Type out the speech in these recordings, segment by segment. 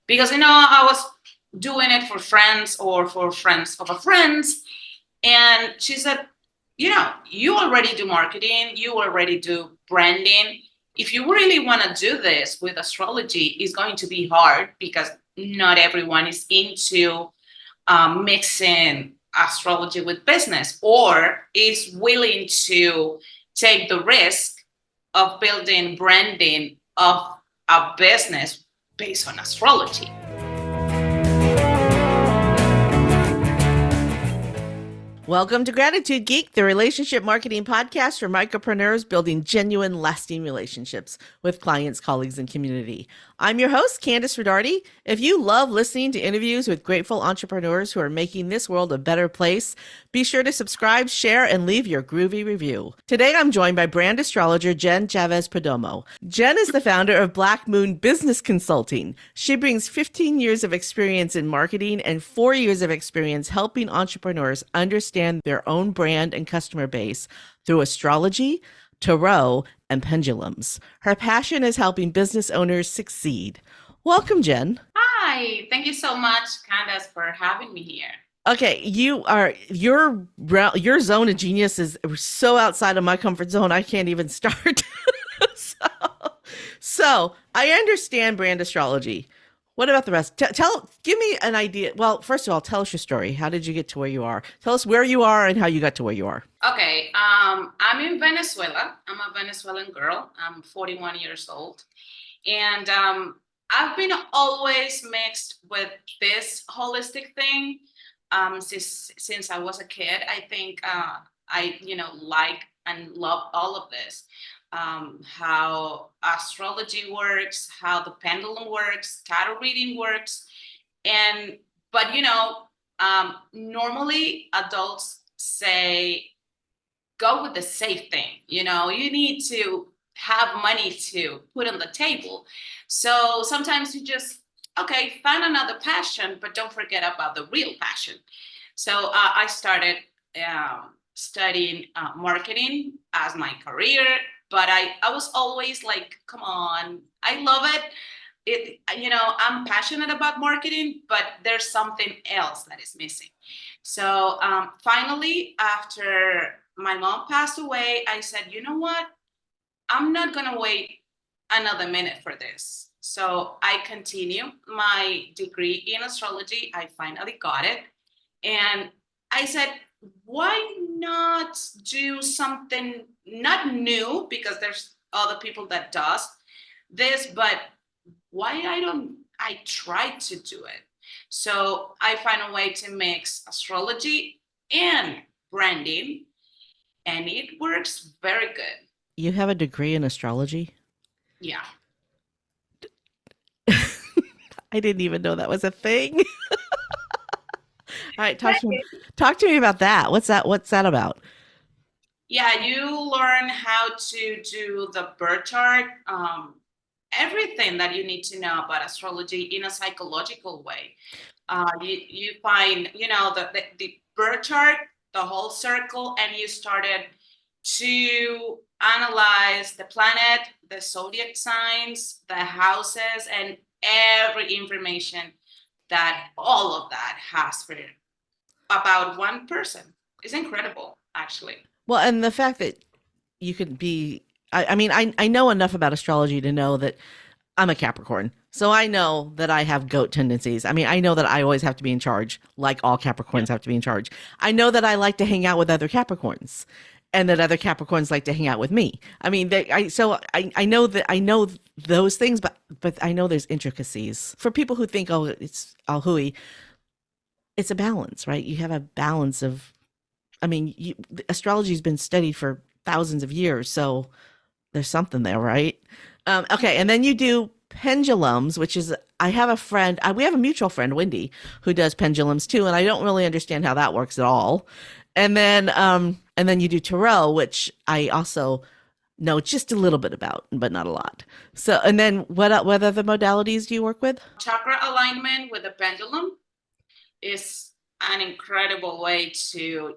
because, I was doing it for friends or for friends of a friends. And she said, you already do marketing, you already do branding. If you really want to do this with astrology, it's going to be hard because not everyone is into mixing astrology with business or is willing to take the risk of building branding of a business based on astrology. Welcome to Gratitude Geek, the relationship marketing podcast for micropreneurs building genuine, lasting relationships with clients, colleagues, and community. I'm your host, Kandas Perdomo. If you love listening to interviews with grateful entrepreneurs who are making this world a better place, be sure to subscribe, share, and leave your groovy review. Today, I'm joined by brand astrologer Jen Chavez Perdomo. Jen is the founder of Black Moon Business Consulting. She brings 15 years of experience in marketing and 4 years of experience helping entrepreneurs understand their own brand and customer base through astrology, tarot, and pendulums. Her passion is helping business owners succeed. Welcome, Jen. Hi, thank you so much, Kandas, for having me here. Okay, your zone of genius is so outside of my comfort zone. I can't even start. so I understand brand astrology. What about the rest? Give me an idea. Well, first of all, tell us your story. How did you get to where you are? Tell us where you are and how you got to where you are. Okay, I'm in Venezuela. I'm a Venezuelan girl. I'm 41 years old. And I've been always mixed with this holistic thing since I was a kid. I think I, like and love all of this. How astrology works, how the pendulum works, tarot reading works. But normally adults say, go with the safe thing. You need to have money to put on the table. So sometimes you just, okay, find another passion, but don't forget about the real passion. So I started studying marketing as my career, but I was always like, come on, I love it. I'm passionate about marketing, but there's something else that is missing. So finally, after my mom passed away, I said, you know what? I'm not going to wait another minute for this. So I continue my degree in astrology. I finally got it. And I said, why not do something not new, because there's other people that does this, but why I try to do it. So I find a way to mix astrology and branding, and it works very good. You have a degree in astrology? Yeah. I didn't even know that was a thing. All right, talk to me about that. What's that about? Yeah, you learn how to do the birth chart, everything that you need to know about astrology in a psychological way. You find, the birth chart, the whole circle, and you started to analyze the planet, the zodiac signs, the houses, and every information that all of that has for about one person. It's incredible, actually. Well, and the fact that you could be, I mean, I know enough about astrology to know that I'm a Capricorn. So I know that I have goat tendencies. I mean, I know that I always have to be in charge, like all Capricorns have to be in charge. I know that I like to hang out with other Capricorns and that other Capricorns like to hang out with me. I mean, I know that I know those things, but I know there's intricacies. For people who think, oh, it's all hooey, it's a balance, right? You have a balance of, I mean, astrology has been studied for thousands of years, so there's something there, right? Okay, and then you do pendulums, which is, I have a friend, we have a mutual friend, Wendy, who does pendulums too, and I don't really understand how that works at all. And then you do tarot, which I also know just a little bit about, but not a lot. So, and then what other modalities do you work with? Chakra alignment with the pendulum is an incredible way to,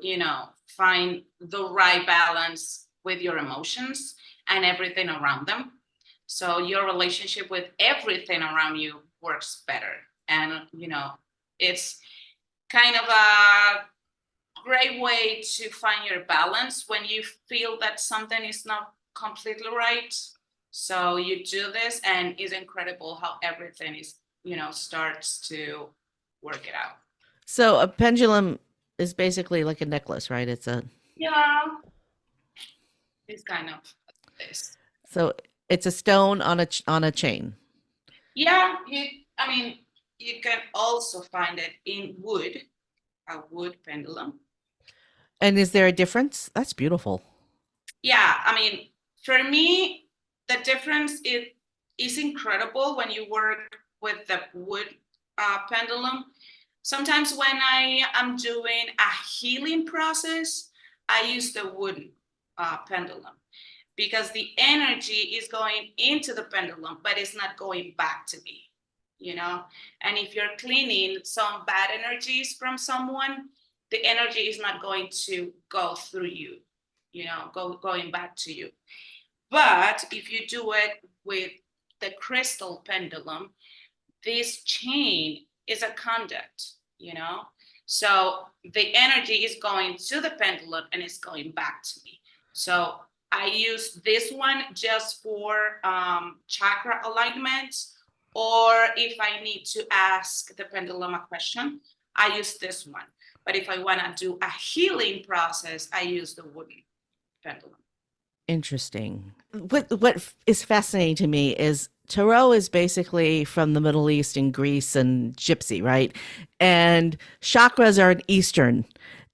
find the right balance with your emotions and everything around them. So your relationship with everything around you works better. And, it's kind of a great way to find your balance when you feel that something is not completely right. So you do this, and it's incredible how everything is, starts to work it out. So a pendulum is basically like a necklace, right? Yeah, it's kind of this. So it's a stone on a chain. Yeah, you can also find it in wood, a wood pendulum. And is there a difference? That's beautiful. Yeah, for me, the difference is incredible when you work with the wood pendulum. Sometimes when I am doing a healing process, I use the wood pendulum because the energy is going into the pendulum, but it's not going back to me, And if you're cleaning some bad energies from someone, the energy is not going to go through you, going back to you. But if you do it with the crystal pendulum, this chain is a conduct, So the energy is going to the pendulum and it's going back to me. So I use this one just for chakra alignment, or if I need to ask the pendulum a question, I use this one. But if I want to do a healing process, I use the wooden pendulum. Interesting. What is fascinating to me is tarot is basically from the Middle East and Greece and Gypsy, right? And chakras are an Eastern.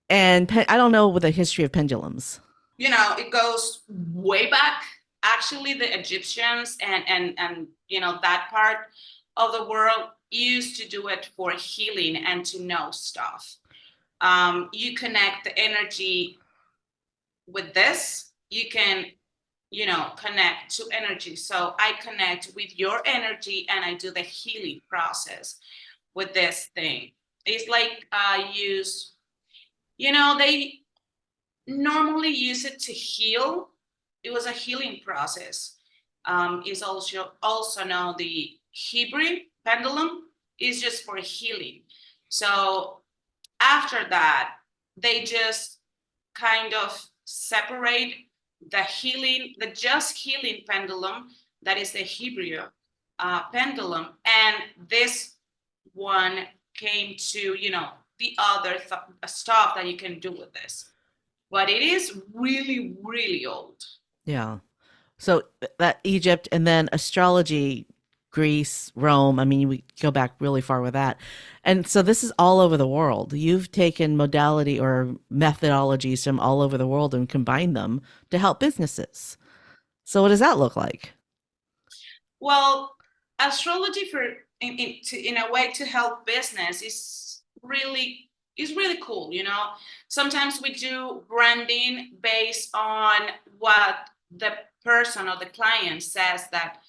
And I don't know with the history of pendulums. It goes way back. Actually, the Egyptians and that part of the world used to do it for healing and to know stuff. You connect the energy with this. You can, connect to energy. So I connect with your energy and I do the healing process with this thing. It's like I use, they normally use it to heal. It was a healing process. Is also known the Hebrew pendulum is just for healing. So after that, they just kind of separate the just healing pendulum, that is the Hebrew pendulum, and this one came to, the other stuff that you can do with this. But it is really, really old. Yeah. So that Egypt and then astrology, Greece, Rome. I mean, we go back really far with that. And so this is all over the world. You've taken modality or methodologies from all over the world and combined them to help businesses. So what does that look like? Well, astrology in a way to help business is really cool. Sometimes we do branding based on what the person or the client says that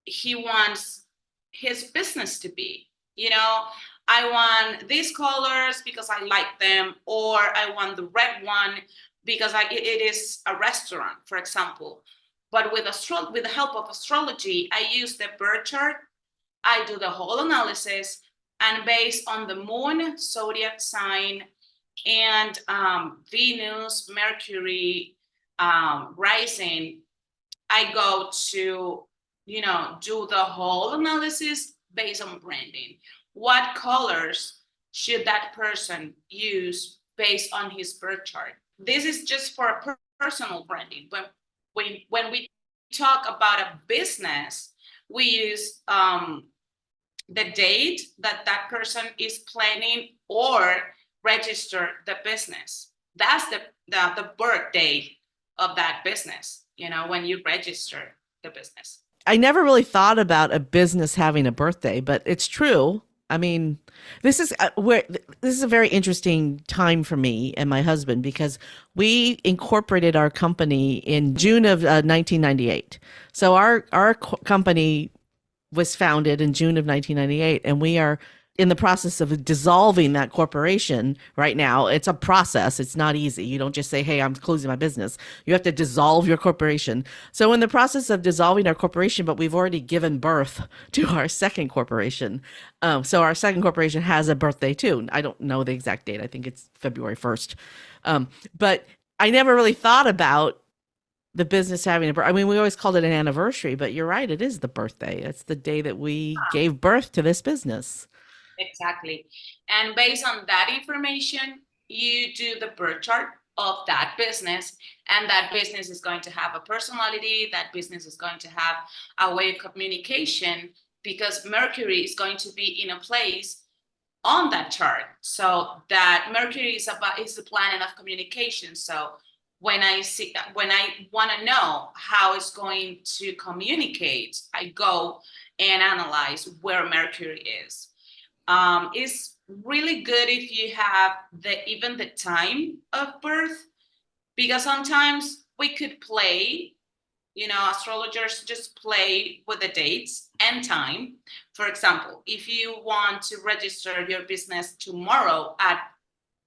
he wants his business to be. I want these colors because I like them, or I want the red one because it is a restaurant, for example. But with the help of astrology, I use the birth chart. I do the whole analysis, and based on the moon, zodiac sign, and Venus, Mercury, rising, I go to, do the whole analysis based on branding. What colors should that person use based on his birth chart? This is just for personal branding. When we talk about a business, we use the date that person is planning or register the business. That's the birth date of that business, when you register the business. I never really thought about a business having a birthday, but it's true. I mean, this is a very interesting time for me and my husband because we incorporated our company in June of 1998. So our company was founded in June of 1998, and we are in the process of dissolving that corporation right now. It's a process. It's not easy. You don't just say, hey, I'm closing my business. You have to dissolve your corporation. So in the process of dissolving our corporation, but we've already given birth to our second corporation. So our second corporation has a birthday too. I don't know the exact date. I think it's February 1st. But I never really thought about the business having a birth. I mean, we always called it an anniversary, but you're right. It is the birthday. It's the day that we gave birth to this business. Exactly. And based on that information, you do the birth chart of that business, and that business is going to have a personality, that business is going to have a way of communication, because Mercury is going to be in a place on that chart. So that Mercury is the planet of communication. So when I want to know how it's going to communicate, I go and analyze where Mercury is. It's really good if you have even the time of birth, because sometimes we could play, astrologers just play with the dates and time. For example, if you want to register your business tomorrow at,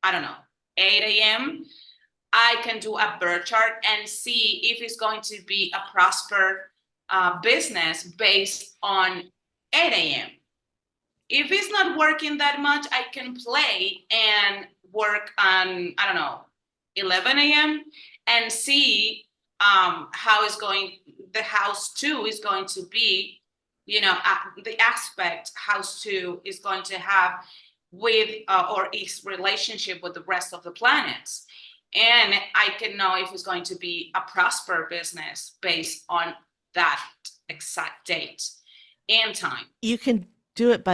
I don't know, 8 a.m., I can do a birth chart and see if it's going to be a prosper business based on 8 a.m. If it's not working that much, I can play and work on, I don't know, 11 a.m. and see how it's going. The house two is going to be, the aspect house two is going to have with or its relationship with the rest of the planets. And I can know if it's going to be a prosper business based on that exact date and time. You can do it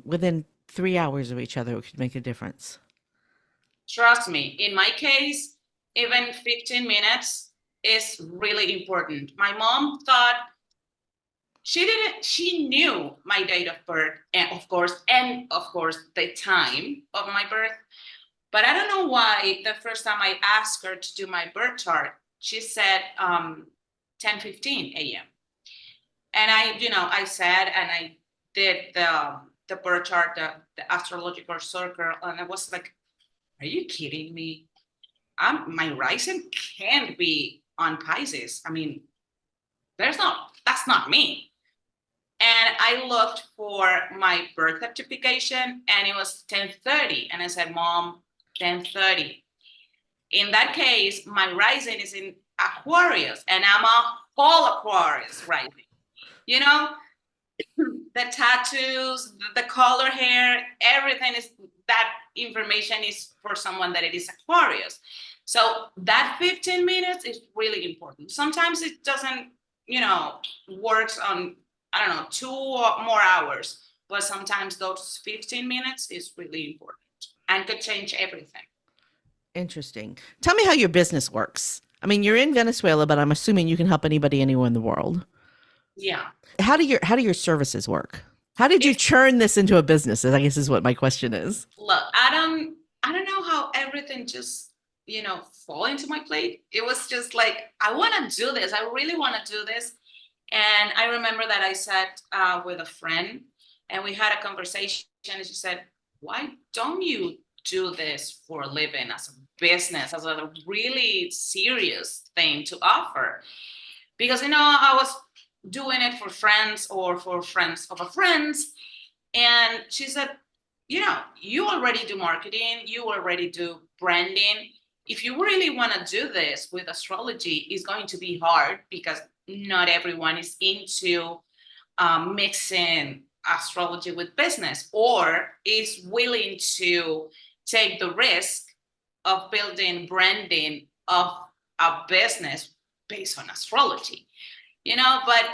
within 3 hours of each other, it could make a difference. Trust me, in my case, even 15 minutes is really important. My mom thought she knew my date of birth and of course the time of my birth. But I don't know why the first time I asked her to do my birth chart, she said 10:15 a.m. And I said, and I did the birth chart, the astrological circle, and I was like, are you kidding me? My rising can't be on Pisces. I mean, that's not me. And I looked for my birth certification and it was 10:30. And I said, Mom, 10:30. In that case, my rising is in Aquarius and I'm a whole Aquarius rising. The tattoos, the color hair, everything is that information is for someone that it is Aquarius. So that 15 minutes is really important. Sometimes it doesn't, works on, I don't know, 2 or more hours, but sometimes those 15 minutes is really important and could change everything. Interesting. Tell me how your business works. I mean, you're in Venezuela, but I'm assuming you can help anybody anywhere in the world. Yeah. How do your services work? How did you churn this into a business? I guess is what my question is. Look, I don't know how everything just, fall into my plate. It was just like, I want to do this. I really want to do this. And I remember that I sat with a friend and we had a conversation and she said, why don't you do this for a living as a business, as a really serious thing to offer? Because, I was doing it for friends or for friends of a friends. And she said, you already do marketing, you already do branding. If you really want to do this with astrology, it's going to be hard because not everyone is into mixing astrology with business or is willing to take the risk of building branding of a business based on astrology, but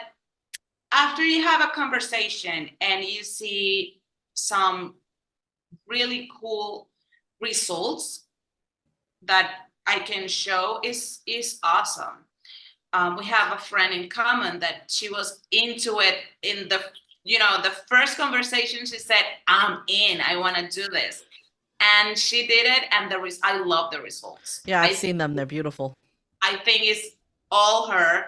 after you have a conversation and you see some really cool results that I can show is awesome. We have a friend in common that she was into it in the first conversation. She said, I'm in, I want to do this. And she did it. And I love the results. Yeah, I've seen them. They're beautiful. I think it's all her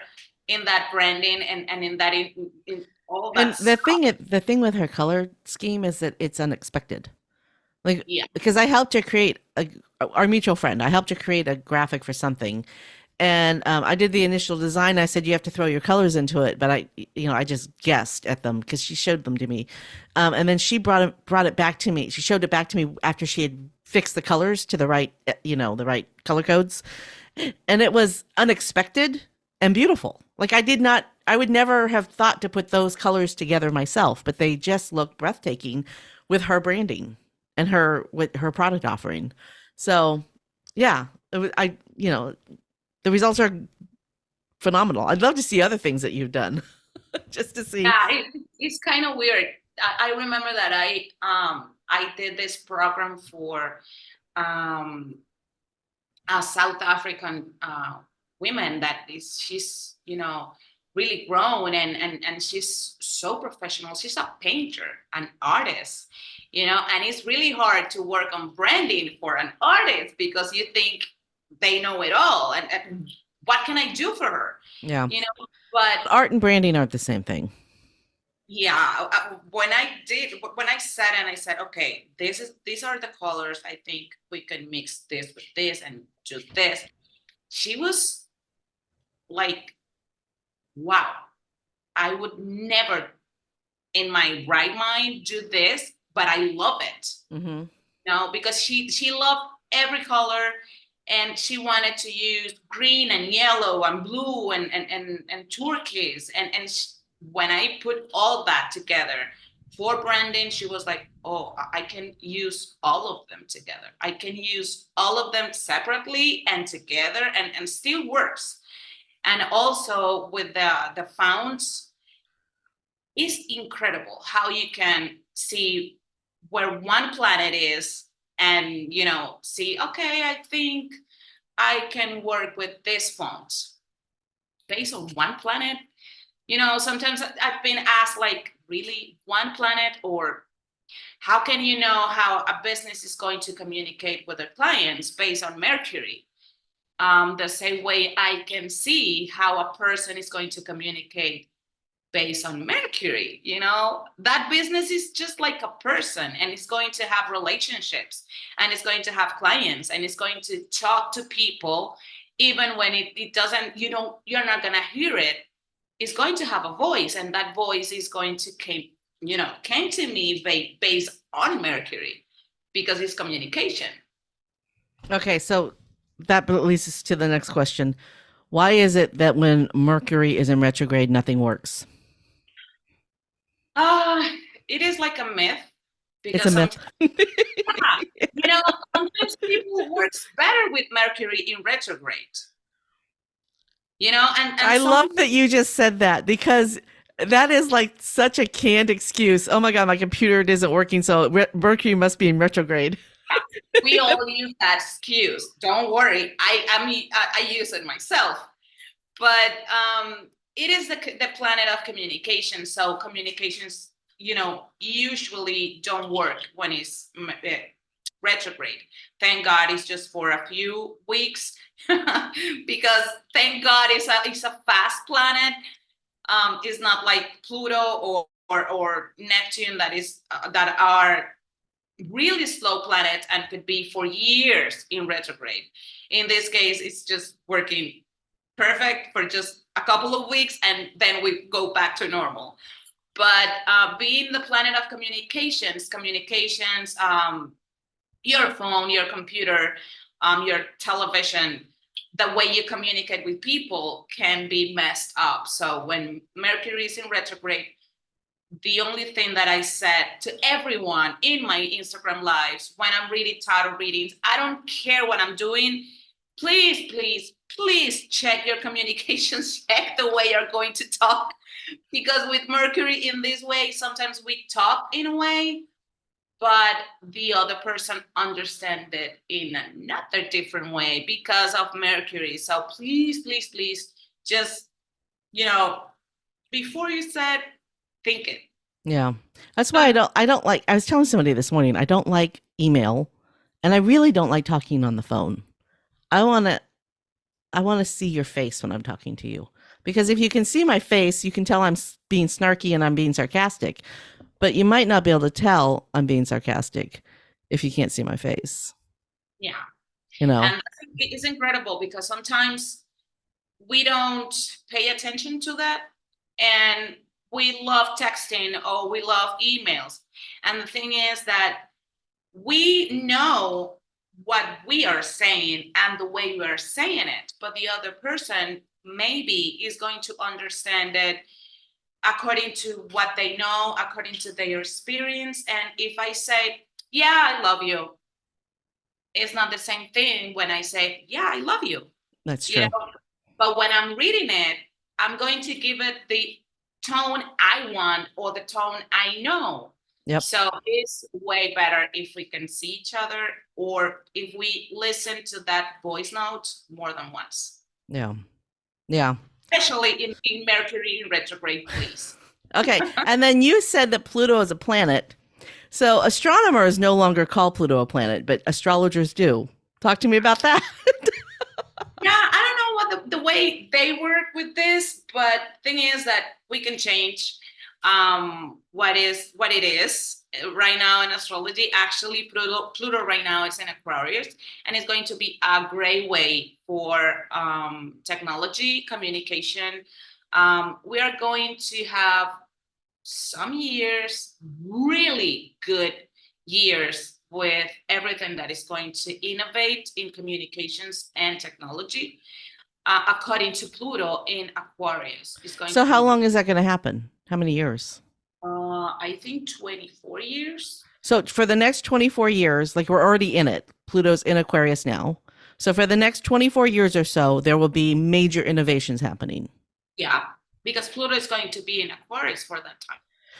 in that branding and in that in all And that stuff. the thing with her color scheme is that it's unexpected. Like, Yeah. because I helped her create our mutual friend. I helped her create a graphic for something, and I did the initial design. I said you have to throw your colors into it, but I just guessed at them because she showed them to me, and then she brought it back to me. She showed it back to me after she had fixed the colors to the right, the right color codes, and it was unexpected and beautiful. Like I would never have thought to put those colors together myself, but they just look breathtaking with her branding and her with her product offering. So, yeah, the results are phenomenal. I'd love to see other things that you've done, just to see. Yeah, it's kind of weird. I remember that I did this program for um a South African women that is she's really grown and she's so professional. She's a painter, an artist, and it's really hard to work on branding for an artist because you think they know it all and what can I do for her? Yeah, You know, but art and branding aren't the same thing. yeah, when I sat and I said, okay, these are the colors. I think we can mix this with this and do this. She was like, wow, I would never in my right mind do this, but I love it. Mm-hmm. Because she loved every color and she wanted to use green and yellow and blue and turquoise when I put all that together for branding, she was like, oh, I can use all of them together. I can use all of them separately and together and still works. And also with the founts, it's incredible how you can see where one planet is and see, okay, I think I can work with this font based on one planet. Sometimes I've been asked, like, really, one planet? Or how can you know how a business is going to communicate with their clients based on Mercury? The same way I can see how a person is going to communicate based on Mercury. That business is just like a person, and it's going to have relationships, and it's going to have clients, and it's going to talk to people, even when it doesn't, you're not going to hear it. It's going to have a voice, and that voice is going to came to me based on Mercury because it's communication. Okay, so that leads us to the next question. Why is it that when Mercury is in retrograde, nothing works? Uh, it is like a myth It's a because myth. yeah, sometimes people works better with Mercury in retrograde. And I some love that you just said that because that is like such a canned excuse. Oh my God, my computer isn't working, so Mercury must be in retrograde. we all use that excuse. Don't worry, I use it myself. But it is the planet of communication. So communications, usually don't work when it's retrograde. Thank God it's just for a few weeks because thank God it's a fast planet. It's not like Pluto or Neptune that are really slow planets and could be for years in retrograde. In this case, it's just working perfect for just a couple of weeks and then we go back to normal. But being the planet of communications, your phone, your computer, your television, the way you communicate with people can be messed up. So when Mercury is in retrograde, the only thing that I said to everyone in my Instagram lives when I'm reading tarot readings, I don't care what I'm doing. Please, please, please check your communications, check the way you're going to talk. Because with Mercury in this way, sometimes we talk in a way, but the other person understands it in another different way because of Mercury. So please, please, please, just, before you said, think it. Yeah. That's why I don't like I was telling somebody this morning, I don't like email and I really don't like talking on the phone. I want to see your face when I'm talking to you. Because if you can see my face, you can tell I'm being snarky and I'm being sarcastic. But you might not be able to tell I'm being sarcastic if you can't see my face. Yeah. You know? And I think it is incredible because sometimes we don't pay attention to that. And we love texting or we love emails. And the thing is that we know what we are saying and the way we are saying it, but the other person maybe is going to understand it according to what they know, according to their experience. And if I say, yeah, I love you, it's not the same thing when I say, yeah, I love you. That's You true. know, but when I'm reading it, I'm going to give it the tone I want or the tone I know. Yep. So it's way better if we can see each other or if we listen to that voice note more than once. Yeah. Yeah. Especially in Mercury retrograde, please. Okay. And then you said that Pluto is a planet. So astronomers no longer call Pluto a planet, but astrologers do. Talk to me about that. Yeah, I don't know what the way they work with this, but thing is that we can change what it is right now in astrology. Actually, Pluto right now is in Aquarius, and it's going to be a great way for technology, communication. We are going to have some years, really good years with everything that is going to innovate in communications and technology, according to Pluto in Aquarius. Is going So to how long is that going to happen? How many years? I think 24 years. So for the next 24 years, like we're already in it. Pluto's in Aquarius now. So for the next 24 years or so, there will be major innovations happening. Yeah, because Pluto is going to be in Aquarius for that time.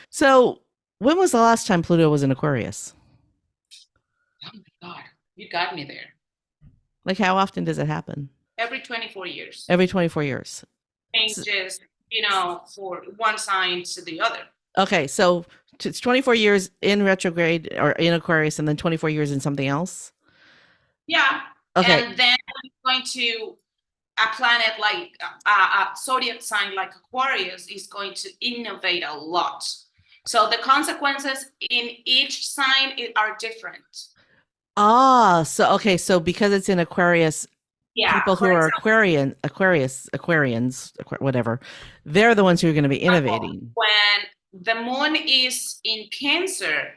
So when was the last time Pluto was in Aquarius? Oh my God, you got me there. Like how often does it happen? Every 24 years. Every 24 years. Changes, for one sign to the other. Okay, so it's 24 years in retrograde or in Aquarius and then 24 years in something else? Yeah. Okay. And then it's going to a planet like a zodiac sign like Aquarius is going to innovate a lot. So the consequences in each sign are different. So because it's in Aquarius, people who are Aquarians, whatever, they're the ones who are going to be innovating. When the moon is in Cancer,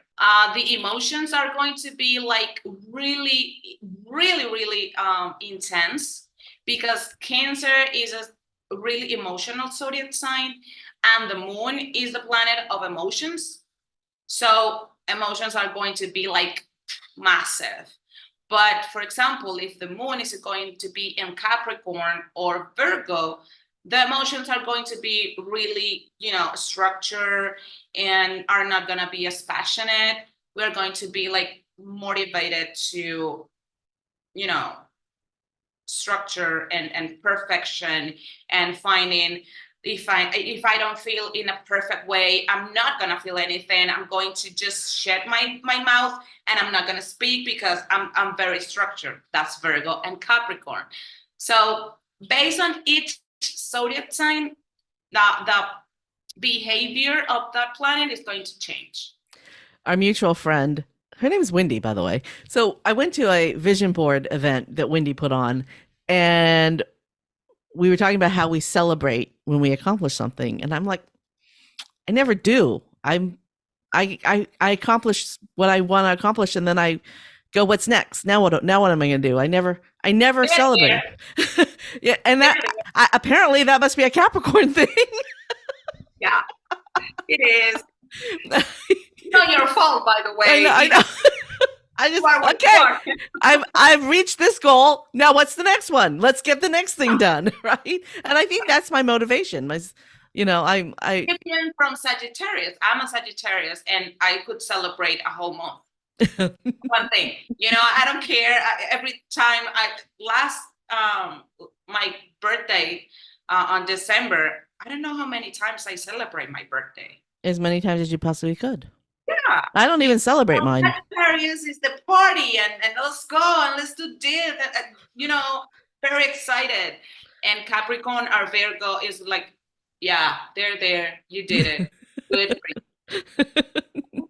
the emotions are going to be like really, really, really intense because Cancer is a really emotional zodiac sign and the moon is the planet of emotions. So emotions are going to be like massive. But for example, if the moon is going to be in Capricorn or Virgo, the emotions are going to be really, structured and are not going to be as passionate. We're going to be like motivated to, structure and perfection and finding if I don't feel in a perfect way, I'm not gonna feel anything. I'm going to just shut my mouth and I'm not gonna speak because I'm very structured. That's Virgo and Capricorn. So based on each zodiac sign, the behavior of that planet is going to change. Our mutual friend, her name is Wendy, by the way. So I went to a vision board event that Wendy put on, and we were talking about how we celebrate when we accomplish something. And I'm like, I never do. I accomplish what I want to accomplish, and then I go, what's next? Now what am I going to do? I never celebrate. Yeah. And that apparently that must be a Capricorn thing. Yeah, it is. Not your fault, by the way. I know. I just I've reached this goal. Now what's the next one? Let's get the next thing done, right? And I think that's my motivation. I'm from Sagittarius. I'm a Sagittarius, and I could celebrate a whole month. One thing, I don't care. Every time my birthday on December, I don't know how many times I celebrate my birthday. As many times as you possibly could. Yeah. I don't even celebrate mine. Sagittarius is the party and let's go and let's do this. Very excited. and Capricorn or Virgo is like, yeah, they're there. You did it. Good for you.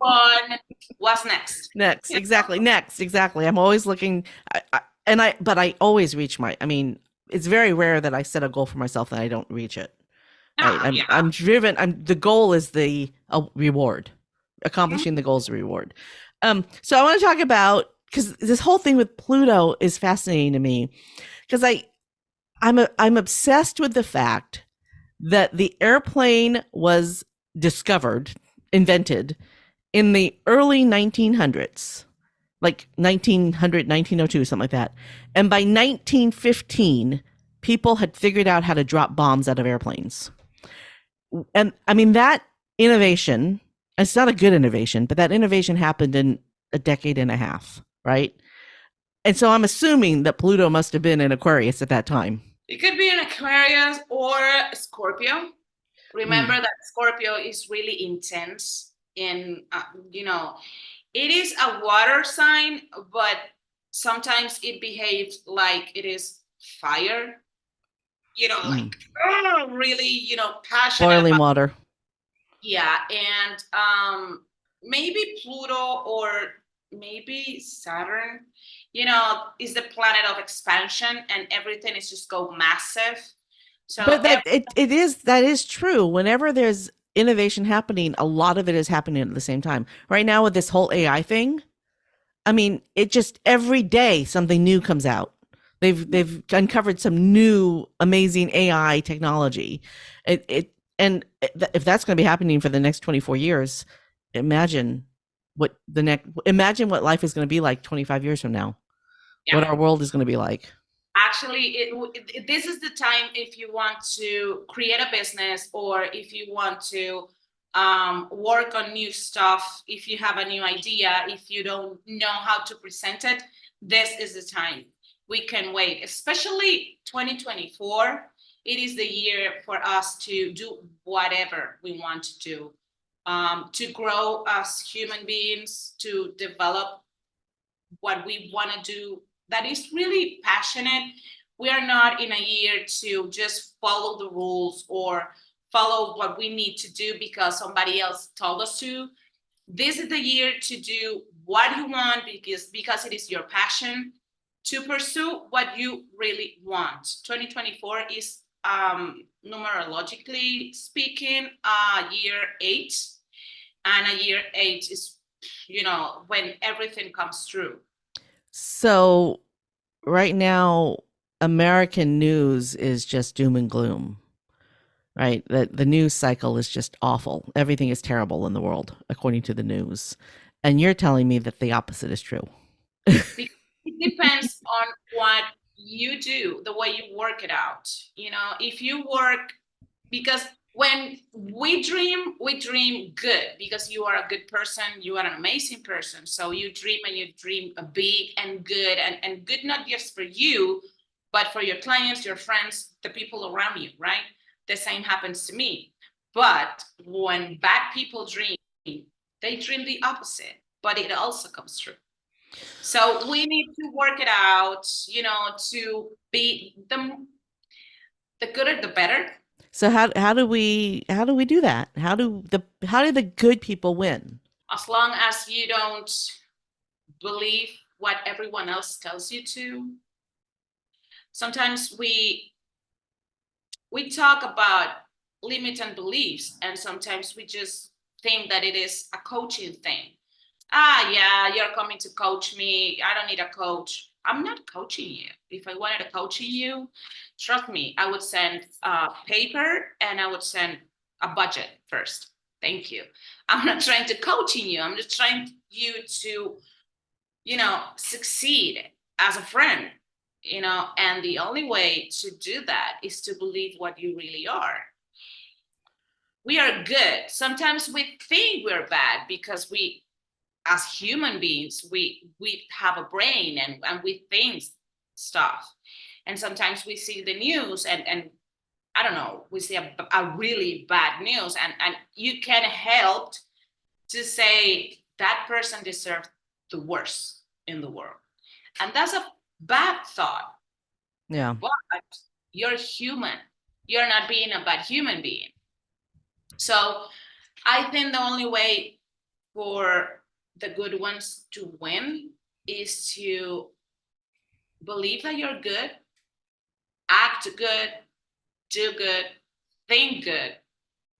On what's next? Next, exactly. Next, exactly. I'm always looking, but I always reach I mean, it's very rare that I set a goal for myself that I don't reach it. Right. Ah, yeah. I'm driven. The goal is the reward. Accomplishing the goal is the reward. So I want to talk about, because this whole thing with Pluto is fascinating to me, because I'm obsessed with the fact that the airplane was invented in the early 1900s, like 1900, 1902, something like that. And by 1915, people had figured out how to drop bombs out of airplanes. And I mean, that innovation, it's not a good innovation, but that innovation happened in a decade and a half, right? And so I'm assuming that Pluto must have been in Aquarius at that time. It could be an Aquarius or Scorpio. Remember that Scorpio is really intense in, it is a water sign, but sometimes it behaves like it is fire, like really, passionate Boiling about, water. yeah. And maybe Pluto or maybe Saturn, is the planet of expansion, and everything is just go massive. So But that is true. Whenever there's innovation happening, a lot of it is happening at the same time. Right now with this whole AI thing, I mean, it just every day something new comes out. They've uncovered some new amazing AI technology. And if that's going to be happening for the next 24 years, imagine what life is going to be like 25 years from now. yeah. What our world is going to be like. Actually, this is the time if you want to create a business, or if you want to work on new stuff, if you have a new idea, if you don't know how to present it, this is the time. We can wait, especially 2024. It is the year for us to do whatever we want to do, to grow as human beings, to develop what we want to do that is really passionate. We are not in a year to just follow the rules or follow what we need to do because somebody else told us to. This is the year to do what you want because it is your passion, to pursue what you really want. 2024 is numerologically speaking year 8, and a year 8 is when everything comes through. So right now, American news is just doom and gloom, right? The news cycle is just awful. Everything is terrible in the world, according to the news. And you're telling me that the opposite is true. It depends on what you do, the way you work it out. If you work, because when we dream good, because you are a good person, you are an amazing person. So you dream, and you dream big and good, and good not just for you, but for your clients, your friends, the people around you, right? The same happens to me. But when bad people dream, they dream the opposite, but it also comes true. So we need to work it out, to be the good or the better. So how do we do that? How do the good people win? As long as you don't believe what everyone else tells you to. Sometimes we talk about limiting beliefs, and sometimes we just think that it is a coaching thing. Yeah, you're coming to coach me. I don't need a coach. I'm not coaching you. If I wanted to coach you, trust me, I would send paper, and I would send a budget first. Thank you. I'm not trying to coaching you. I'm just trying you to, succeed as a friend, and the only way to do that is to believe what you really are. We are good. Sometimes we think we're bad because we, as human beings, we have a brain, and we think stuff. And sometimes we see the news, and I don't know, we see a really bad news, and you can't help to say that person deserves the worst in the world. And that's a bad thought. Yeah. But You're human. You're not being a bad human being. So I think the only way for the good ones to win is to believe that you're good, act good, do good, think good,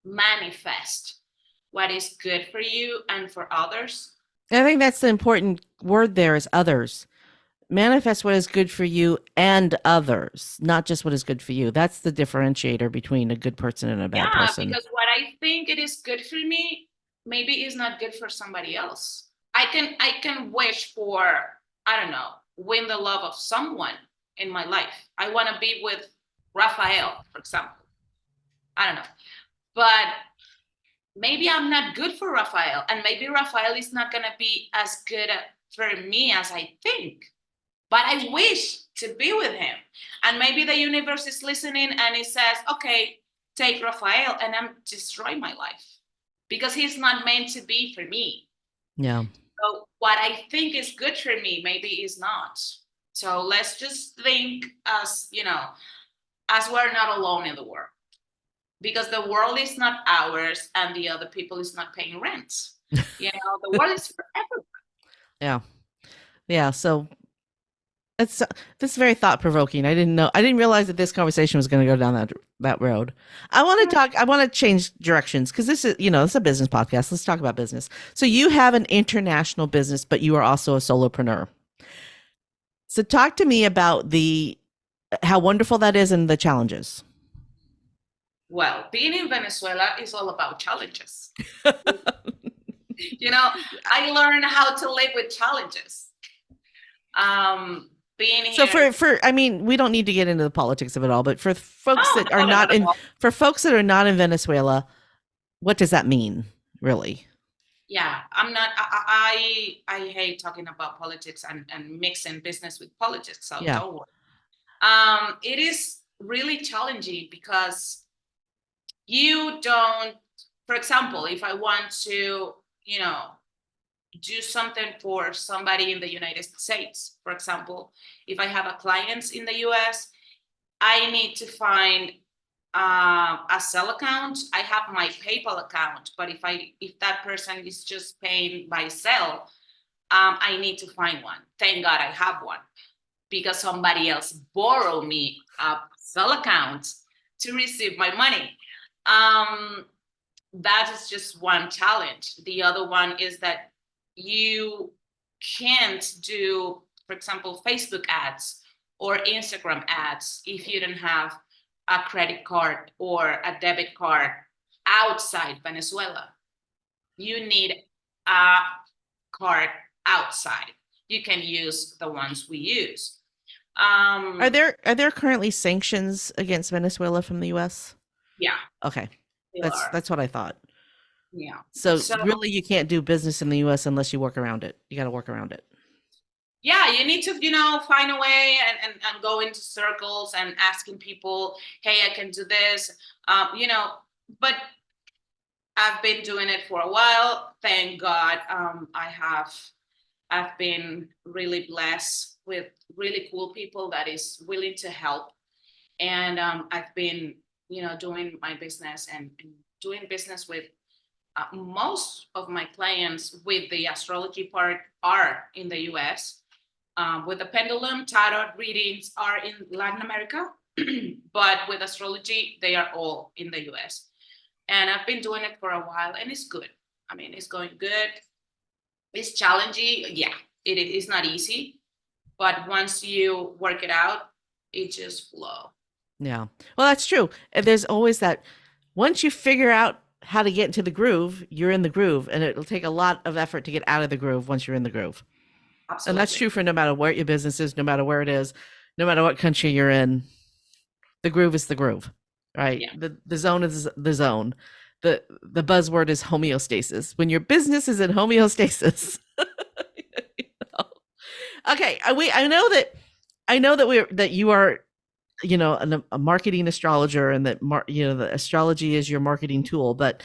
manifest what is good for you and for others. I think that's the important word there is others. Manifest what is good for you and others, not just what is good for you. That's the differentiator between a good person and a bad Yeah, person. because what I think it is good for me, maybe is not good for somebody else. I can wish for, I don't know, win the love of someone in my life. I want to be with Raphael, for example. I don't know. But maybe I'm not good for Raphael, and maybe Raphael is not going to be as good for me as I think. But I wish to be with him. And maybe the universe is listening and it says, okay, take Raphael, and I'm destroying my life because he's not meant to be for me. Yeah. So what I think is good for me, maybe is not. So let's just think as, as we're not alone in the world, because the world is not ours and the other people is not paying rent. The world is for everyone. Yeah. Yeah. So it's this is very thought provoking. I didn't realize that this conversation was going to go down that road. I want to change directions because this is, this is a business podcast. Let's talk about business. So you have an international business, but you are also a solopreneur. So talk to me about how wonderful that is and the challenges. Well, being in Venezuela is all about challenges. I learned how to live with challenges. Being here. So we don't need to get into the politics of it all, but for folks that are not in Venezuela, what does that mean, really? Yeah, I'm not. I hate talking about politics and mixing business with politics. So Yeah. don't worry. It is really challenging because you don't. For example, if I want to, do something for somebody in the United States, for example, if I have a client in the US, I need to find a Zelle account. I have my PayPal account, but if that person is just paying by Zelle, I need to find one. Thank God I have one, because somebody else borrowed me a Zelle account to receive my money. That is just one challenge. The other one is that you can't do, for example, Facebook ads or Instagram ads if you don't have a credit card or a debit card outside Venezuela. You need a card outside. You can use the ones we use. Are there currently sanctions against Venezuela from the US? Yeah. Okay. That's what I thought. Yeah. So really you can't do business in the US unless you work around it. You got to work around it. Yeah, you need to, find a way and go into circles and asking people, hey, I can do this, but I've been doing it for a while. Thank God. I've been really blessed with really cool people that is willing to help. And I've been, doing my business and doing business with most of my clients with the astrology part are in the US. With the pendulum, tarot readings are in Latin America, but with astrology, they are all in the US. And I've been doing it for a while, and it's good. I mean, it's going good. It's challenging. Yeah, it is not easy. But once you work it out, it just flows. Yeah. Well, that's true. And there's always that, once you figure out how to get into the groove, you're in the groove, and it'll take a lot of effort to get out of the groove once you're in the groove. Absolutely. And that's true for no matter where your business is, no matter where it is, no matter what country you're in. The groove is the groove, right? Yeah. The zone is the zone. The buzzword is homeostasis. When your business is in homeostasis. Okay, I know that you are, a marketing astrologer, and that the astrology is your marketing tool. But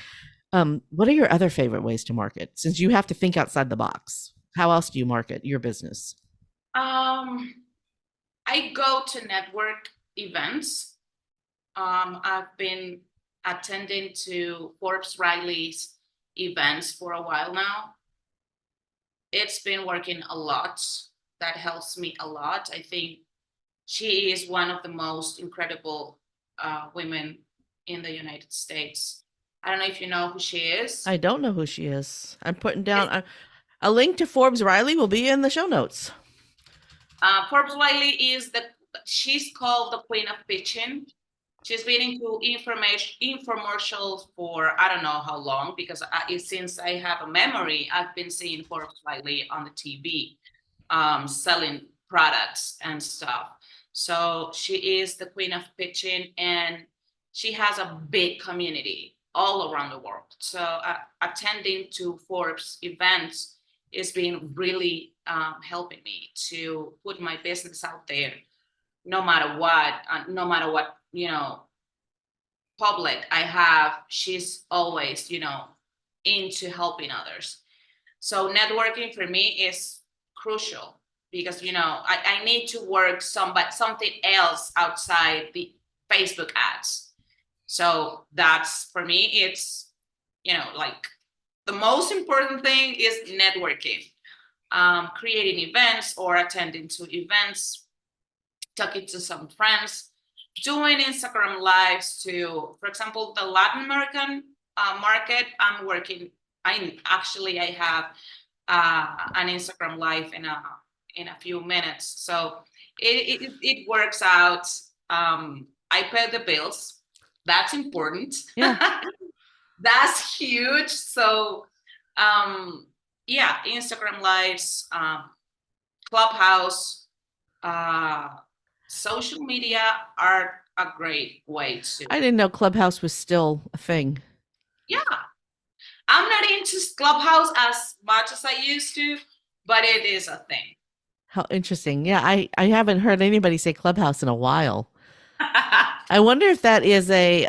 what are your other favorite ways to market? Since you have to think outside the box, how else do you market your business? I go to network events. I've been attending to Forbes Riley's events for a while now. It's been working a lot. That helps me a lot. I think she is one of the most incredible women in the United States. I don't know if you know who she is. I don't know who she is. I'm putting down a link to Forbes Riley will be in the show notes. Forbes Riley she's called the Queen of Pitching. She's been into infomercials for I don't know how long, because since I have a memory, I've been seeing Forbes Riley on the TV, selling products and stuff. So she is the Queen of Pitching, and she has a big community all around the world. So attending to Forbes events is been really helping me to put my business out there, no matter what, public I have. She's always, into helping others. So networking for me is crucial, because, I need to work something else outside the Facebook ads. So that's, for me, it's, like the most important thing is networking, creating events or attending to events, talking to some friends, doing Instagram lives to, for example, the Latin American market. I have an Instagram live in a few minutes. So it works out. I pay the bills. That's important. Yeah. That's huge. So Instagram lives, Clubhouse, social media are a great way to. I didn't know Clubhouse was still a thing. Yeah. I'm not into Clubhouse as much as I used to, but it is a thing. How interesting. Yeah, I haven't heard anybody say Clubhouse in a while. I wonder if that is a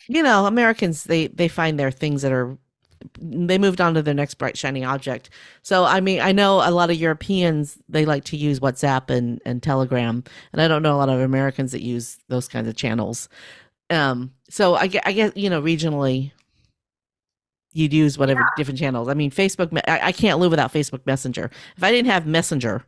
Americans, they find their things they moved on to their next bright shining object. So I mean, I know a lot of Europeans, they like to use WhatsApp and Telegram, and I don't know a lot of Americans that use those kinds of channels. So I guess regionally you'd use whatever different channels. I mean, Facebook, I can't live without Facebook Messenger. If I didn't have Messenger,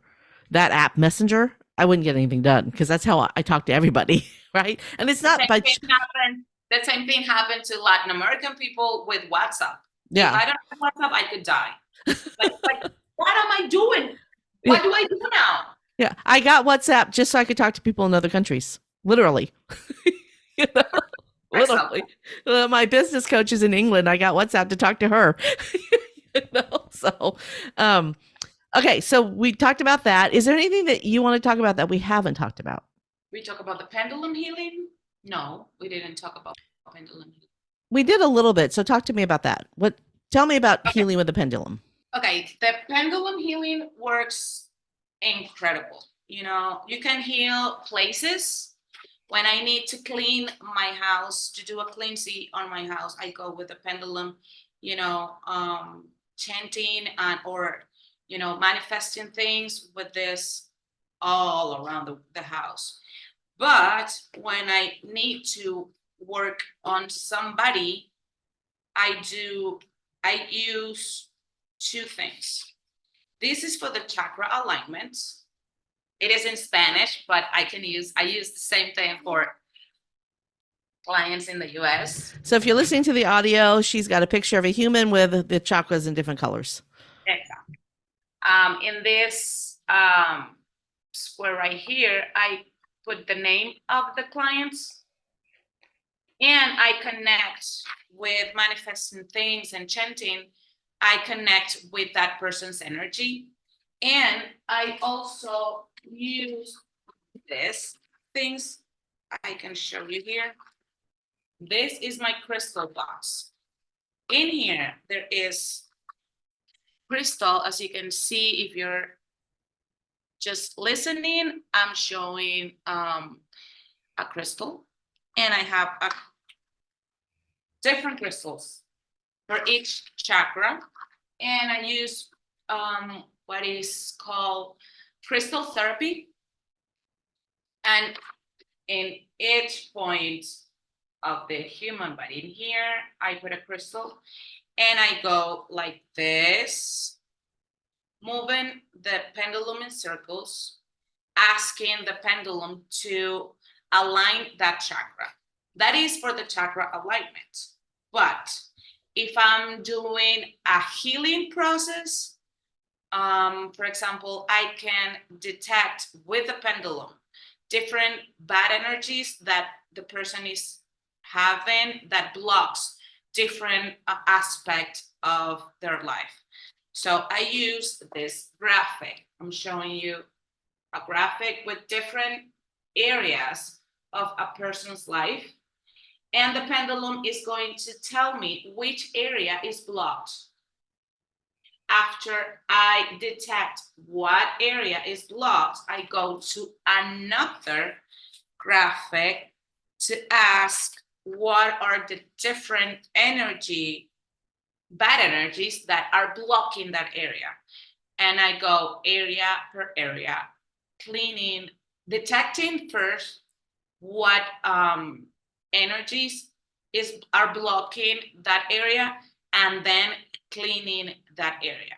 that app Messenger, I wouldn't get anything done, because that's how I talk to everybody, right? And it's not by the same thing happened to Latin American people with WhatsApp. Yeah. If I don't have WhatsApp, I could die. Like, what am I doing? What do I do now? Yeah, I got WhatsApp just so I could talk to people in other countries, literally. Literally. My business coach is in England. I got WhatsApp to talk to her. So, okay, so we talked about that. Is there anything that you want to talk about that we haven't talked about? We talk about the pendulum healing? No, we didn't talk about pendulum healing. We did a little bit. So talk to me about that. Tell me about healing with the pendulum. Okay, the pendulum healing works incredible. You can heal places. When I need to clean my house, to do a cleansing on my house, I go with the pendulum, chanting or manifesting things with this all around the house. But when I need to work on somebody, I use two things. This is for the chakra alignment. It is in Spanish, but I use the same thing for clients in the US. So if you're listening to the audio, she's got a picture of a human with the chakras in different colors. Exactly. In this square right here, I put the name of the clients, and I connect with manifesting things and chanting. I connect with that person's energy. And I also use this things I can show you here. This is my crystal box. In here, there is crystal, as you can see, if you're just listening, I'm showing a crystal, and I have different crystals for each chakra, and I use what is called crystal therapy. And in each point of the human body. In here, I put a crystal and I go like this, moving the pendulum in circles, asking the pendulum to align that chakra. That is for the chakra alignment. But if I'm doing a healing process, for example, I can detect with the pendulum different bad energies that the person is having that blocks different aspects of their life. So I use this graphic. I'm showing you a graphic with different areas of a person's life. And the pendulum is going to tell me which area is blocked. After I detect what area is blocked, I go to another graphic to ask what are the different bad energies that are blocking that area. And I go area per area, cleaning, detecting first what energies are blocking that area, and then cleaning that area.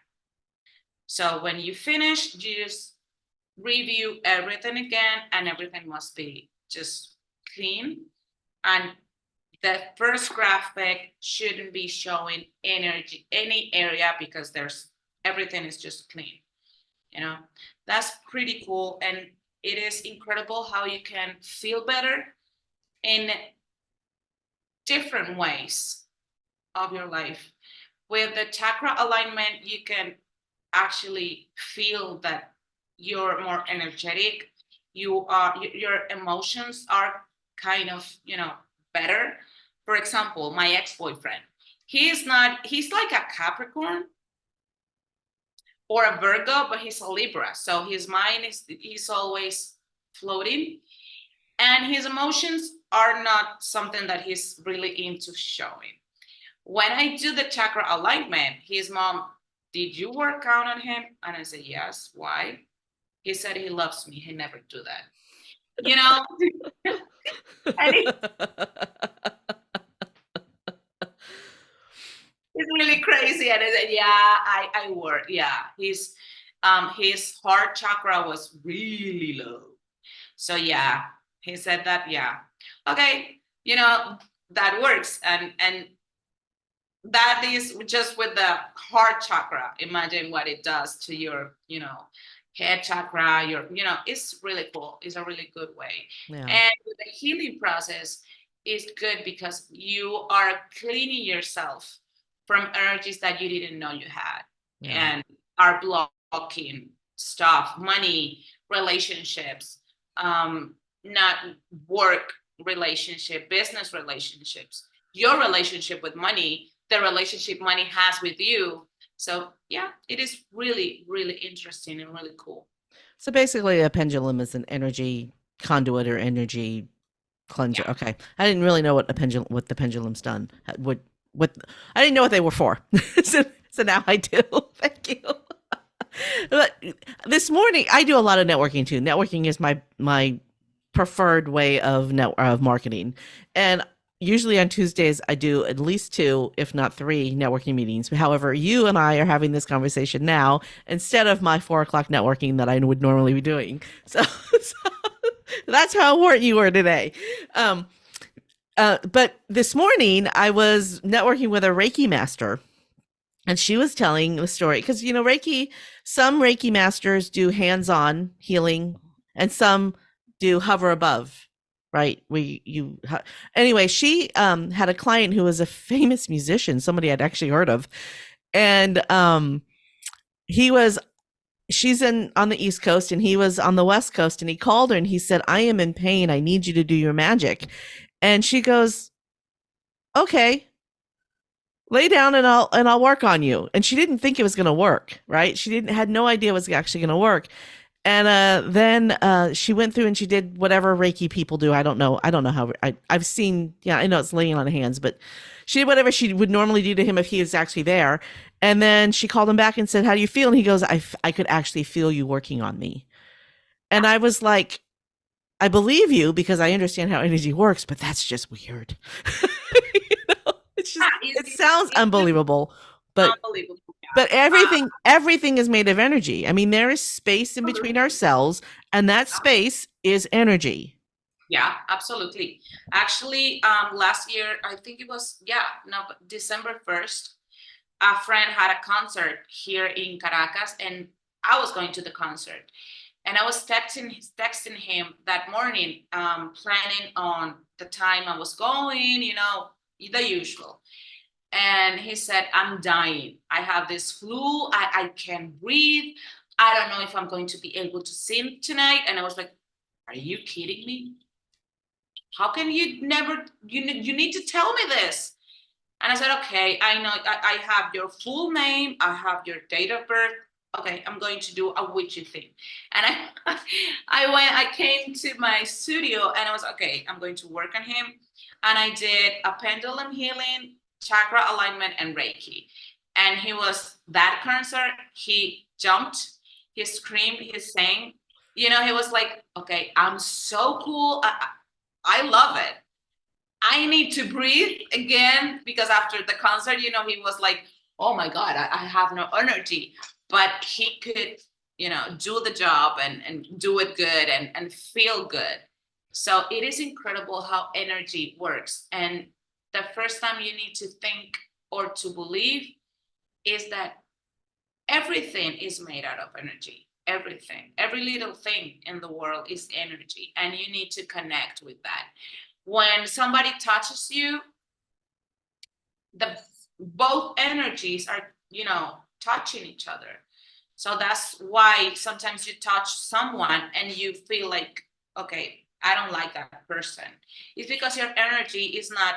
So when you finish, you just review everything again, and everything must be just clean. And the first graphic shouldn't be showing any area, because everything is just clean. That's pretty cool. And it is incredible how you can feel better in different ways of your life. With the chakra alignment, you can actually feel that you're more energetic. Your emotions are kind of, better. For example, my ex-boyfriend, he's like a Capricorn or a Virgo, but he's a Libra. So his mind he's always floating, and his emotions are not something that he's really into showing. When I do the chakra alignment, his mom, did you work out on him? And I said, yes. Why? He said he loves me. He never do that. And it's really crazy. And I said, yeah, I work. Yeah, his heart chakra was really low. So yeah, he said that. Yeah, okay, that works. And that is just with the heart chakra. Imagine what it does to your, head chakra. It's really cool. It's a really good way. Yeah. And the healing process is good because you are cleaning yourself from energies that you didn't know you had. Yeah. And are blocking stuff, money, relationships, not work relationship, business relationships, your relationship with money, the relationship money has with you. So yeah, it is really, really interesting and really cool. So basically a pendulum is an energy conduit or energy cleanser. Yeah. Okay. I didn't really know what the pendulum's done. What I didn't know what they were for. so now I do. Thank you. But this morning I do a lot of networking too. Networking is my preferred way of marketing. And usually on Tuesdays, I do at least 2, if not 3 networking meetings. However, you and I are having this conversation now instead of my 4:00 networking that I would normally be doing. So that's how important you were today. But this morning I was networking with a Reiki master, and she was telling the story because, Reiki, some Reiki masters do hands-on healing and some do hover above. Right. Anyway, she had a client who was a famous musician, somebody I'd actually heard of. And she's on the East Coast and he was on the West Coast, and he called her and he said, I am in pain. I need you to do your magic. And she goes, okay, lay down and I'll work on you. And she didn't think it was going to work. Right. She had no idea it was actually going to work. And then she went through and she did whatever Reiki people do. I don't know how I've seen. Yeah, I know it's laying on hands, but she did whatever she would normally do to him if he was actually there. And then she called him back and said, how do you feel? And he goes, I could actually feel you working on me. And I was like, I believe you because I understand how energy works, but that's just weird. It's just, it sounds It's just unbelievable, but unbelievable. but Yeah. everything is made of energy. I mean, there is space in between our cells, and that space is energy. Yeah, absolutely. Actually, last year, I think it was, yeah, no, December 1st, a friend had a concert here in Caracas, and I was going to the concert. And I was texting him that morning, planning on the time I was going, the usual. And he said, I'm dying. I have this flu. I can't breathe. I don't know if I'm going to be able to sing tonight. And I was like, are you kidding me? How can you never, you need to tell me this. And I said, okay, I know I have your full name. I have your date of birth. Okay, I'm going to do a witchy thing. And I came to my studio and I was, okay, I'm going to work on him. And I did a pendulum healing, chakra alignment, and Reiki. And he was that concert. He jumped, he screamed, he sang. He was like, okay, I'm so cool. I love it. I need to breathe again because after the concert, he was like, oh my God, I have no energy. But he could, do the job and do it good and feel good. So it is incredible how energy works. And the first time you need to think or to believe is that everything is made out of energy. Everything, every little thing in the world is energy. And you need to connect with that. When somebody touches you, both energies are, touching each other. So that's why sometimes you touch someone and you feel like, okay, I don't like that person. It's because your energy is not,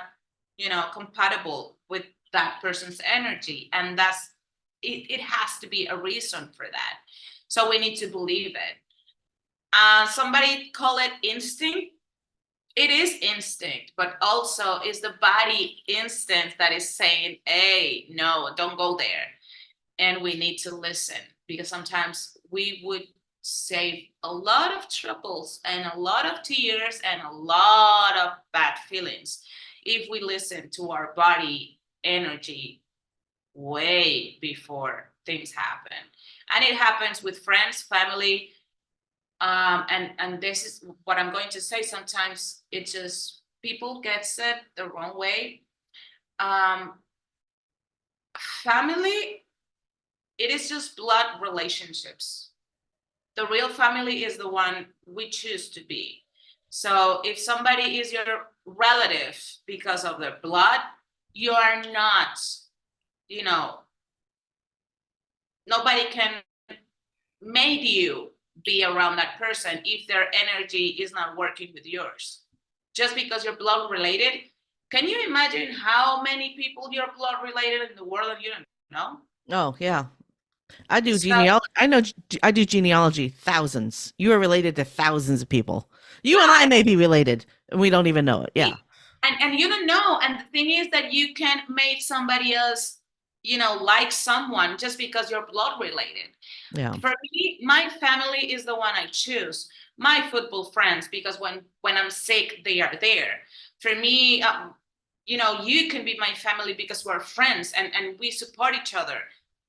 compatible with that person's energy. And it has to be a reason for that. So we need to believe it. Somebody call it instinct. It is instinct, but also is the body instinct that is saying, hey, no, don't go there. And we need to listen because sometimes we would save a lot of troubles and a lot of tears and a lot of bad feelings if we listen to our body energy way before things happen. And it happens with friends, family, and this is what I'm going to say. Sometimes it just people gets it the wrong way. Family, it is just blood relationships. The real family is the one we choose to be. So if somebody is your relative because of their blood, you are not, nobody can make you be around that person if their energy is not working with yours. Just because you're blood related, can you imagine how many people you're blood related in the world and you don't know? Oh, yeah. I do So genealogy. I do genealogy. Thousands. You are related to thousands of people. You and I yeah, may be related, and we don't even know it. Yeah. and you don't know. And the thing is that you can't make somebody else, like someone just because you're blood related. Yeah. For me, my family is the one I choose. My football friends, because when I'm sick, they are there. For me, you can be my family because we're friends and we support each other.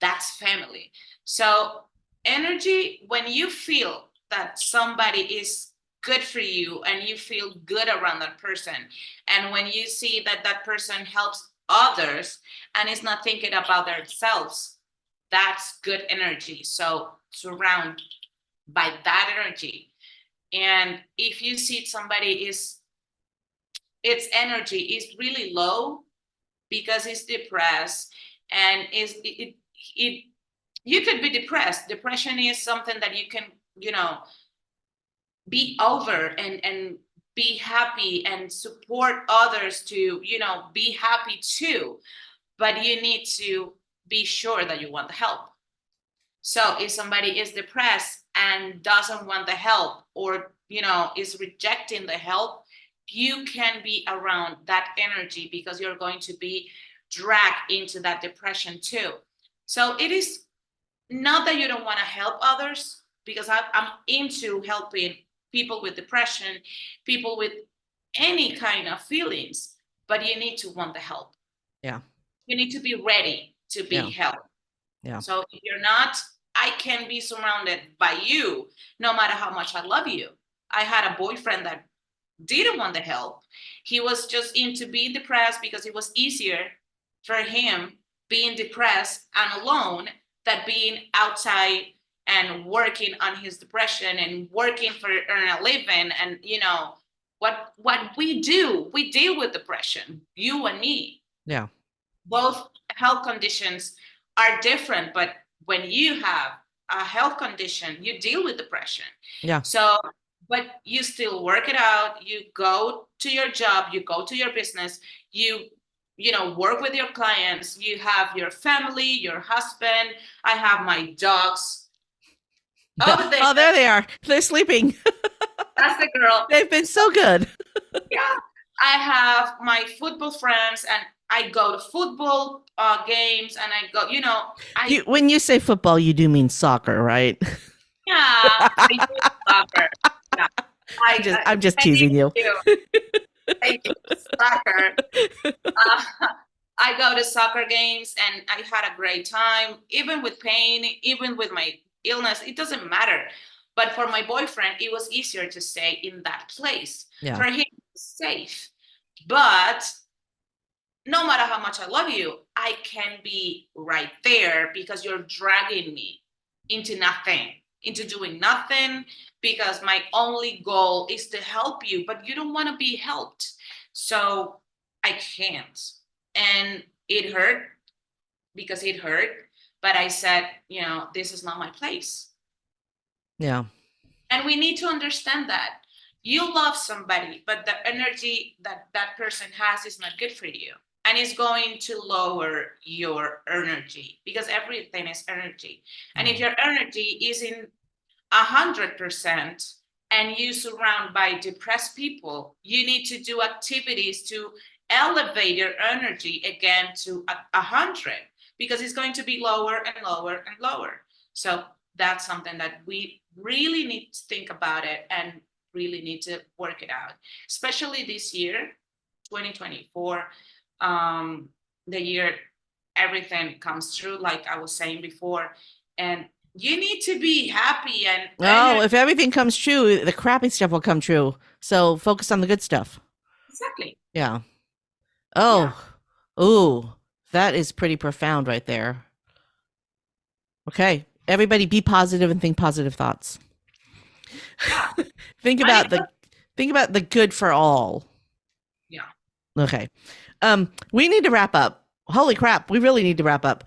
That's family. So energy, when you feel that somebody is good for you and you feel good around that person, and when you see that that person helps others and is not thinking about themselves, that's good energy. So surround by that energy. And if you see somebody its energy is really low because it's depressed and it you could be depressed. Depression is something that you can, be over and be happy and support others to, be happy too. But you need to be sure that you want the help. So if somebody is depressed and doesn't want the help or, is rejecting the help, you can be around that energy because you're going to be dragged into that depression too. So it is not that you don't want to help others, because I'm into helping people with depression, people with any kind of feelings, but you need to want the help. Yeah. You need to be ready to be helped. Yeah. So if you're not, I can be surrounded by you no matter how much I love you. I had a boyfriend that didn't want the help. He was just into being depressed because it was easier for him being depressed and alone than being outside and working on his depression and working for earn a living. And you know what we do, we deal with depression, you and me. Yeah. Both health conditions are different, but when you have a health condition, you deal with depression. Yeah. So, but you still work it out. You go to your job, you go to your business, you know, work with your clients, you have your family, your husband. I have my dogs. Oh, Oh, there they are. They're sleeping. That's the girl. They've been so good. Yeah. I have my football friends and I go to football games and I go, you know, When you say football, you do mean soccer, right? yeah, I do soccer. Yeah. I'm just teasing you. Thank you. Soccer. I go to soccer games and I had a great time, even with pain, even with my illness. It doesn't matter. But for my boyfriend, it was easier to stay in that place. Yeah. For him, it was safe. But no matter how much I love you, I can be right there because you're dragging me into nothing, into doing nothing, because my only goal is to help you, but you don't want to be helped. So I can't. And it hurt because it hurt. But I said, you know, this is not my place. Yeah. And we need to understand that. You love somebody, but the energy that that person has is not good for you. And it's going to lower your energy because everything is energy. And if your energy is in 100% and you surround by depressed people, you need to do activities to elevate your energy again to 100 because it's going to be lower and lower and lower. So that's something that we really need to think about it and really need to work it out, especially this year, 2024. The year everything comes true, like I was saying before, and you need to be happy. And if everything comes true, the crappy stuff will come true. So focus on the good stuff. Exactly. Yeah. Oh, ooh, that is pretty profound right there. Okay, everybody, be positive and think positive thoughts. Yeah. think about the good for all. Yeah. Okay. We need to wrap up. Holy crap, we really need to wrap up.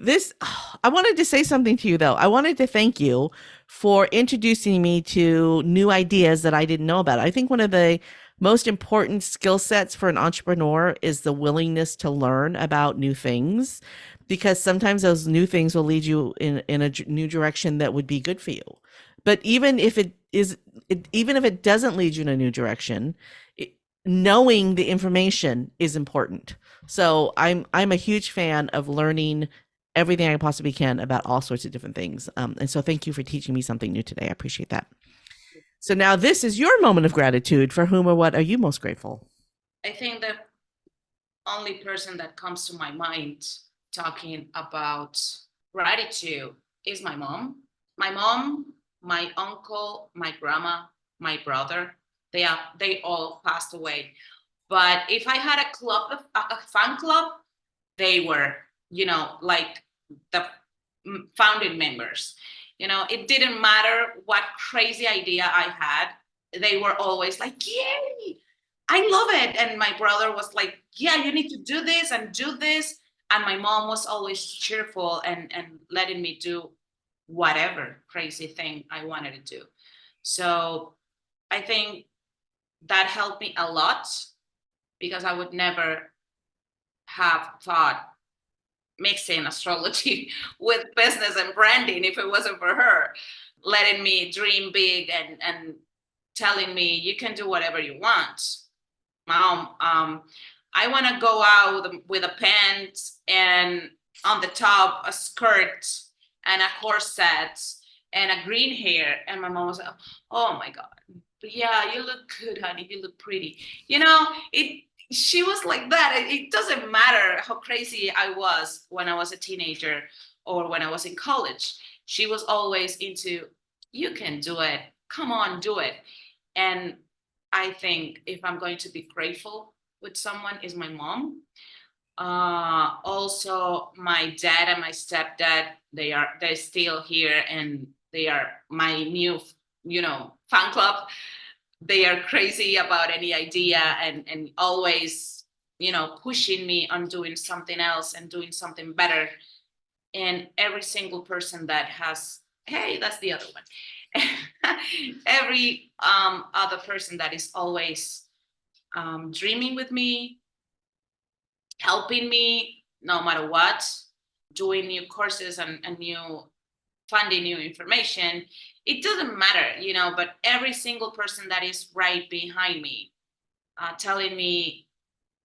I wanted to say something to you though. I wanted to thank you for introducing me to new ideas that I didn't know about. I think one of the most important skill sets for an entrepreneur is the willingness to learn about new things, because sometimes those new things will lead you in a new direction that would be good for you. But even if it doesn't lead you in a new direction, knowing the information is important. So I'm a huge fan of learning everything I possibly can about all sorts of different things. And so thank you for teaching me something new today. I appreciate that. So now this is your moment of gratitude. For whom or what are you most grateful? I think the only person that comes to my mind talking about gratitude is my mom. My mom, my uncle, my grandma, my brother. They all passed away. But if I had a fan club, they were, you know, like the founding members. You know, it didn't matter what crazy idea I had. They were always like, yay, I love it. And my brother was like, yeah, you need to do this and do this. And my mom was always cheerful and letting me do whatever crazy thing I wanted to do. So I think that helped me a lot because I would never have thought mixing astrology with business and branding if it wasn't for her letting me dream big and telling me you can do whatever you want. Mom, I want to go out with a pants and on the top a skirt and a corset and a green hair. And my mom was like, oh my God, Yeah, you look good, honey. You look pretty. She was like that. It doesn't matter how crazy I was when I was a teenager or when I was in college. She was always into, you can do it. Come on, do it. And I think if I'm going to be grateful with someone is my mom. Also my dad and my stepdad, they're still here and they are my new, fan club. They are crazy about any idea and always, pushing me on doing something else and doing something better. And every single person that has, hey, that's the other one. Every other person that is always dreaming with me, helping me no matter what, doing new courses and new finding new information. It doesn't matter, but every single person that is right behind me, telling me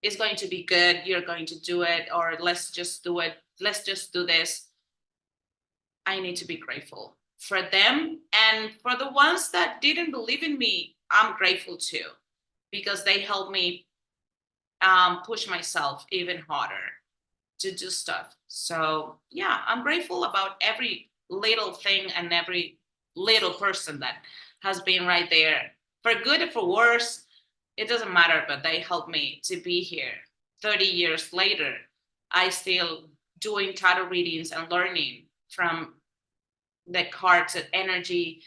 it's going to be good, you're going to do it, or let's just do it, let's just do this. I need to be grateful for them. And for the ones that didn't believe in me, I'm grateful too, because they helped me push myself even harder to do stuff. So yeah, I'm grateful about every little thing and every little person that has been right there, for good or for worse. It doesn't matter, but they helped me to be here. 30 years later, I still doing tarot readings and learning from the cards and energy,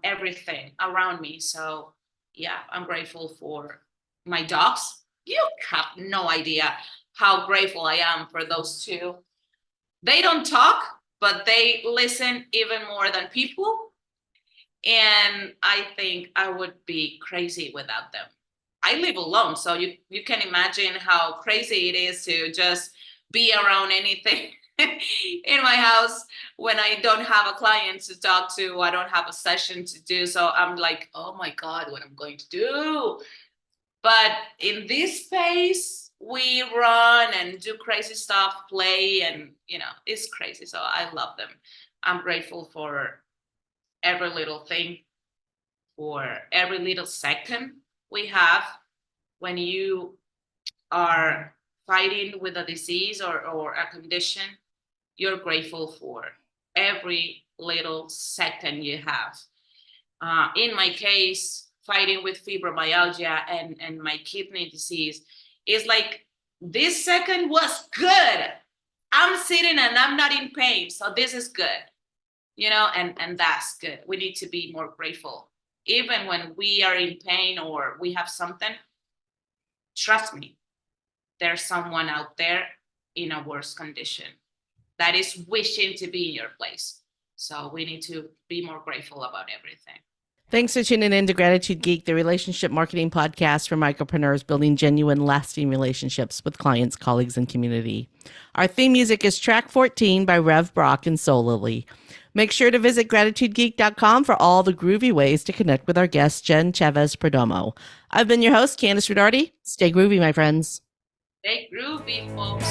everything around me. So yeah, I'm grateful for my dogs. You have no idea how grateful I am for those two. They don't talk, but they listen even more than people. And I think I would be crazy without them. I live alone, so you can imagine how crazy it is to just be around anything in my house when I don't have a client to talk to, I don't have a session to do. So I'm like, oh my God, what I'm going to do. But in this space, we run and do crazy stuff, play, and it's crazy. So I love them. I'm grateful for every little thing, for every little second we have when you are fighting with a disease or a condition. You're grateful for every little second you have. In my case, fighting with fibromyalgia and my kidney disease is like, this second was good. I'm sitting and I'm not in pain. So this is good, and that's good. We need to be more grateful. Even when we are in pain or we have something, trust me, there's someone out there in a worse condition that is wishing to be in your place. So we need to be more grateful about everything. Thanks for tuning in to Gratitude Geek, the relationship marketing podcast for micropreneurs building genuine, lasting relationships with clients, colleagues, and community. Our theme music is track 14 by Rev Brock and Solely. Make sure to visit gratitudegeek.com for all the groovy ways to connect with our guest, Jen Chavez Perdomo. I've been your host, Kandas Rudarty. Stay groovy, my friends. Stay groovy, folks.